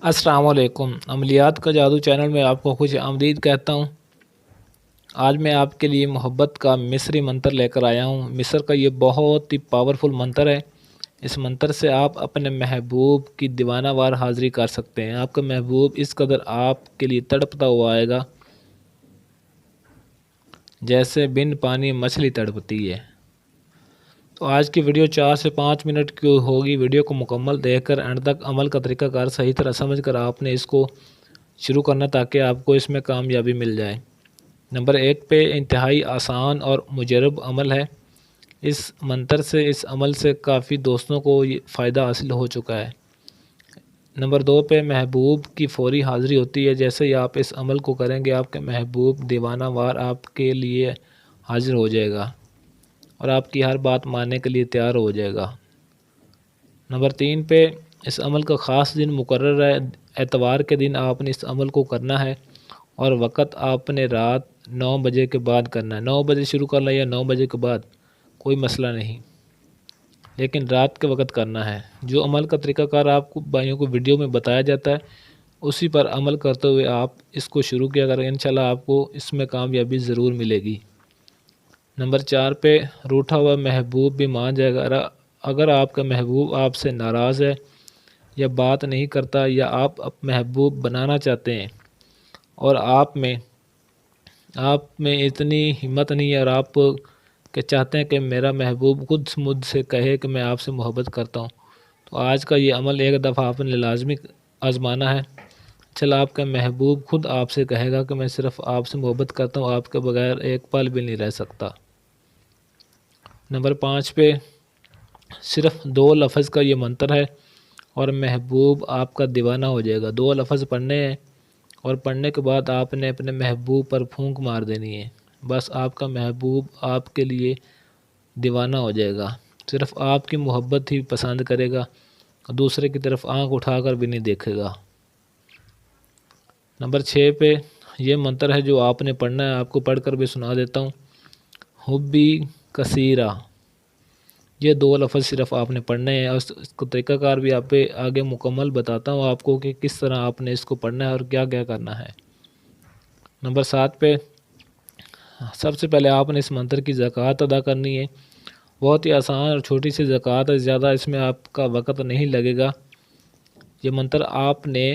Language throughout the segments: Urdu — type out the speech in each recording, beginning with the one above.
السلام علیکم۔ عملیات کا جادو چینل میں آپ کو خوش آمدید کہتا ہوں۔ آج میں آپ کے لیے محبت کا مصری منتر لے کر آیا ہوں۔ مصر کا یہ بہت ہی پاورفل منتر ہے۔ اس منتر سے آپ اپنے محبوب کی دیوانہ وار حاضری کر سکتے ہیں۔ آپ کا محبوب اس قدر آپ کے لیے تڑپتا ہوا آئے گا جیسے بن پانی مچھلی تڑپتی ہے۔ تو آج کی ویڈیو 4 سے 5 منٹ کی ہوگی۔ ویڈیو کو مکمل دیکھ کر اینڈ تک عمل کا طریقہ کار صحیح طرح سمجھ کر آپ نے اس کو شروع کرنا تاکہ آپ کو اس میں کامیابی مل جائے۔ نمبر 1 پہ انتہائی آسان اور مجرب عمل ہے۔ اس منتر سے اس عمل سے کافی دوستوں کو فائدہ حاصل ہو چکا ہے۔ نمبر 2 پہ محبوب کی فوری حاضری ہوتی ہے۔ جیسے ہی آپ اس عمل کو کریں گے آپ کے محبوب دیوانہ وار آپ کے لیے حاضر ہو جائے گا اور آپ کی ہر بات ماننے کے لیے تیار ہو جائے گا۔ نمبر 3 پہ اس عمل کا خاص دن مقرر ہے۔ اتوار کے دن آپ نے اس عمل کو کرنا ہے اور وقت آپ نے رات 9 بجے کے بعد کرنا ہے۔ 9 بجے شروع کرنا ہے یا 9 بجے کے بعد کوئی مسئلہ نہیں، لیکن رات کے وقت کرنا ہے۔ جو عمل کا طریقہ کار آپ کو بھائیوں کو ویڈیو میں بتایا جاتا ہے اسی پر عمل کرتے ہوئے آپ اس کو شروع کیا کریں، انشاءاللہ آپ کو اس میں کامیابی ضرور ملے گی۔ نمبر 4 پہ روٹھا ہوا محبوب بھی مان جائے گا۔ اگر آپ کا محبوب آپ سے ناراض ہے یا بات نہیں کرتا یا آپ محبوب بنانا چاہتے ہیں اور آپ میں اتنی ہمت نہیں ہے اور آپ کہ چاہتے ہیں کہ میرا محبوب خود مجھ سے کہے کہ میں آپ سے محبت کرتا ہوں، تو آج کا یہ عمل ایک دفعہ آپ نے لازمی آزمانا ہے۔ چلا آپ کا محبوب خود آپ سے کہے گا کہ میں صرف آپ سے محبت کرتا ہوں، آپ کے بغیر ایک پل بھی نہیں رہ سکتا۔ نمبر 5 پہ صرف 2 لفظ کا یہ منتر ہے اور محبوب آپ کا دیوانہ ہو جائے گا۔ 2 لفظ پڑھنے ہیں اور پڑھنے کے بعد آپ نے اپنے محبوب پر پھونک مار دینی ہے۔ بس آپ کا محبوب آپ کے لیے دیوانہ ہو جائے گا، صرف آپ کی محبت ہی پسند کرے گا، دوسرے کی طرف آنکھ اٹھا کر بھی نہیں دیکھے گا۔ نمبر 6 پہ یہ منتر ہے جو آپ نے پڑھنا ہے، آپ کو پڑھ کر بھی سنا دیتا ہوں۔ حبی کثیرہ، یہ 2 لفظ صرف آپ نے پڑھنے ہیں اور اس کو طریقہ کار بھی آپ پہ آگے مکمل بتاتا ہوں آپ کو کہ کس طرح آپ نے اس کو پڑھنا ہے اور کیا کیا کرنا ہے۔ نمبر 7 پہ سب سے پہلے آپ نے اس منتر کی زکوٰۃ ادا کرنی ہے۔ بہت ہی آسان اور چھوٹی سی زکوٰۃ ہے، زیادہ اس میں آپ کا وقت نہیں لگے گا۔ یہ منتر آپ نے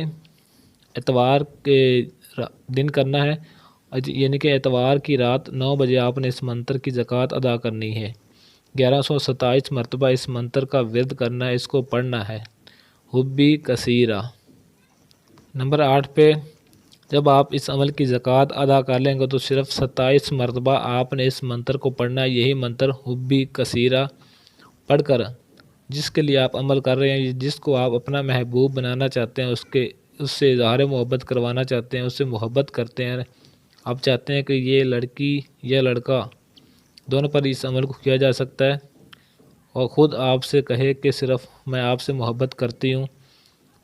اتوار کے دن کرنا ہے، یعنی کہ اتوار کی رات 9 بجے آپ نے اس منتر کی زکوٰۃ ادا کرنی ہے۔ 1127 مرتبہ اس منتر کا ورد کرنا ہے، اس کو پڑھنا ہے، حبی کثیرہ۔ نمبر 8 پہ جب آپ اس عمل کی زکوٰۃ ادا کر لیں گے تو صرف 27 مرتبہ آپ نے اس منتر کو پڑھنا ہے۔ یہی منتر حبی کثیرہ پڑھ کر جس کے لیے آپ عمل کر رہے ہیں، جس کو آپ اپنا محبوب بنانا چاہتے ہیں، اس سے اظہار محبت کروانا چاہتے ہیں، اس سے محبت کرتے ہیں، آپ چاہتے ہیں کہ یہ لڑکی یا لڑکا دونوں پر اس عمل کو کیا جا سکتا ہے اور خود آپ سے کہے کہ صرف میں آپ سے محبت کرتی ہوں،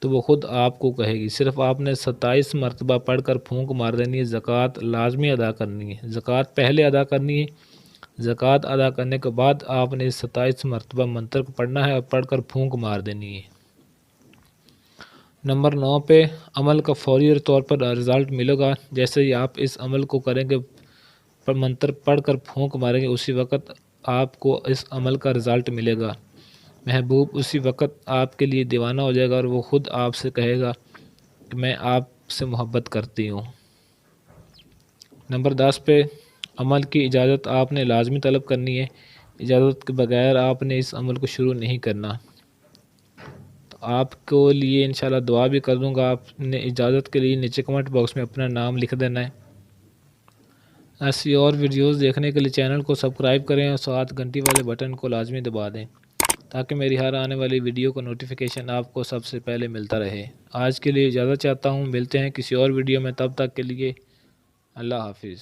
تو وہ خود آپ کو کہے گی۔ صرف آپ نے 27 مرتبہ پڑھ کر پھونک مار دینی ہے۔ زکوٰۃ لازمی ادا کرنی ہے، زکوٰۃ پہلے ادا کرنی ہے۔ زکوٰۃ ادا کرنے کے بعد آپ نے 27 مرتبہ منتر کو پڑھنا ہے اور پڑھ کر پھونک مار دینی ہے۔ نمبر 9 پہ عمل کا فوری طور پر رزلٹ ملے گا۔ جیسے ہی آپ اس عمل کو کریں گے، منتر پڑھ کر پھونک ماریں گے، اسی وقت آپ کو اس عمل کا رزلٹ ملے گا۔ محبوب اسی وقت آپ کے لیے دیوانہ ہو جائے گا اور وہ خود آپ سے کہے گا کہ میں آپ سے محبت کرتی ہوں۔ نمبر 10 پہ عمل کی اجازت آپ نے لازمی طلب کرنی ہے۔ اجازت کے بغیر آپ نے اس عمل کو شروع نہیں کرنا۔ تو آپ کو لیے انشاءاللہ دعا بھی کر دوں گا۔ آپ نے اجازت کے لیے نیچے کمنٹ باکس میں اپنا نام لکھ دینا ہے۔ ایسی اور ویڈیوز دیکھنے کے لیے چینل کو سبسکرائب کریں اور ساتھ گھنٹی والے بٹن کو لازمی دبا دیں تاکہ میری ہر آنے والی ویڈیو کا نوٹیفیکیشن آپ کو سب سے پہلے ملتا رہے۔ آج کے لیے اجازت چاہتا ہوں، ملتے ہیں کسی اور ویڈیو میں، تب تک کے لیے اللہ حافظ۔